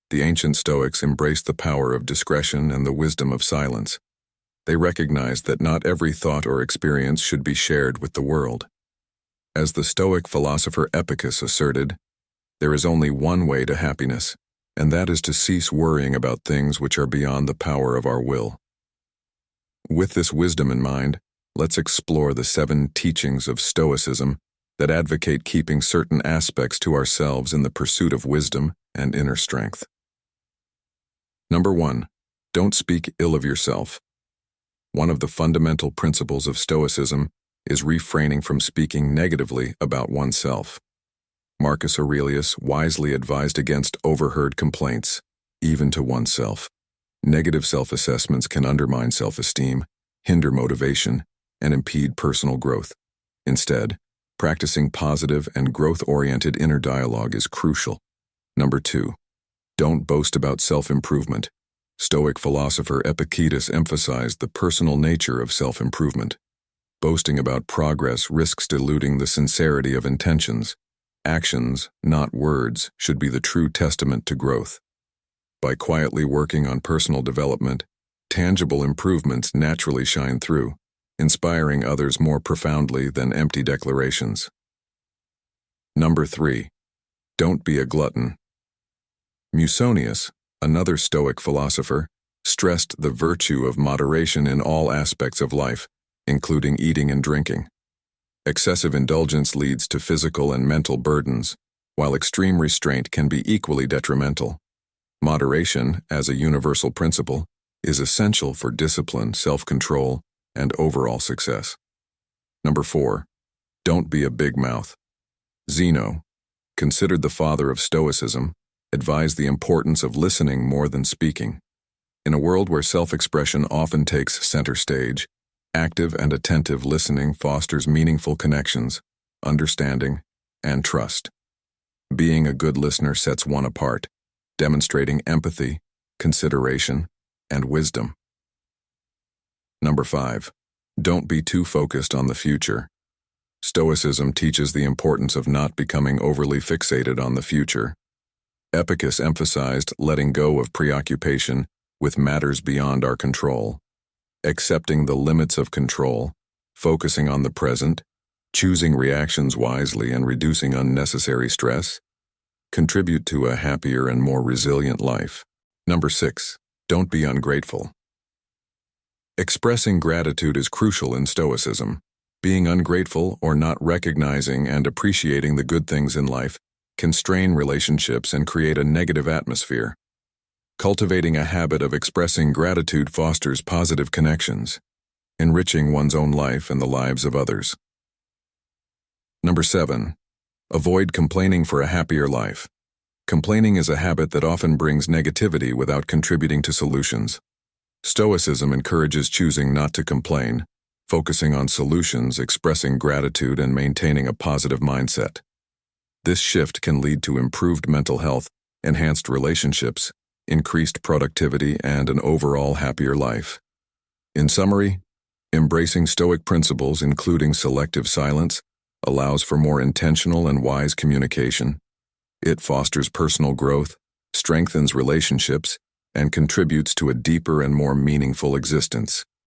The ancient Stoics embraced the power of discretion and the wisdom of silence. They recognized that not every thought or experience should be shared with the world. As the Stoic philosopher Epicurus asserted, there is only one way to happiness, and that is to cease worrying about things which are beyond the power of our will. With this wisdom in mind, let's explore the 7 teachings of Stoicism that advocate keeping certain aspects to ourselves in the pursuit of wisdom and inner strength. Number 1. Don't speak ill of yourself. One of the fundamental principles of Stoicism is refraining from speaking negatively about oneself. Marcus Aurelius wisely advised against overheard complaints, even to oneself. Negative self-assessments can undermine self-esteem, hinder motivation, and impede personal growth. Instead, practicing positive and growth-oriented inner dialogue is crucial. Number 2. Don't boast about self-improvement. Stoic philosopher Epicurus emphasized the personal nature of self-improvement. Boasting about progress risks diluting the sincerity of intentions. Actions, not words, should be the true testament to growth. By quietly working on personal development, tangible improvements naturally shine through, inspiring others more profoundly than empty declarations. Number 3. Don't be a glutton. Musonius, another Stoic philosopher, stressed the virtue of moderation in all aspects of life, including eating and drinking. Excessive indulgence leads to physical and mental burdens, while extreme restraint can be equally detrimental. Moderation, as a universal principle, is essential for discipline, self-control, and overall success. Number 4. Don't be a big mouth. Zeno, considered the father of Stoicism, advised the importance of listening more than speaking. In a world where self-expression often takes center stage, active and attentive listening fosters meaningful connections, understanding, and trust. Being a good listener sets one apart, demonstrating empathy, consideration, and wisdom. Number 5. Don't be too focused on the future. Stoicism teaches the importance of not becoming overly fixated on the future. Epicurus emphasized letting go of preoccupation with matters beyond our control. Accepting the limits of control, focusing on the present, choosing reactions wisely and reducing unnecessary stress, contribute to a happier and more resilient life. Number 6. Don't be ungrateful. Expressing gratitude is crucial in Stoicism. Being ungrateful or not recognizing and appreciating the good things in life can strain relationships and create a negative atmosphere. Cultivating a habit of expressing gratitude fosters positive connections, enriching one's own life and the lives of others. Number 7. Avoid complaining for a happier life. Complaining is a habit that often brings negativity without contributing to solutions. Stoicism encourages choosing not to complain, focusing on solutions, expressing gratitude, and maintaining a positive mindset. This shift can lead to improved mental health, enhanced relationships, increased productivity, and an overall happier life. In summary, embracing Stoic principles, including selective silence, allows for more intentional and wise communication. It fosters personal growth, strengthens relationships, and contributes to a deeper and more meaningful existence.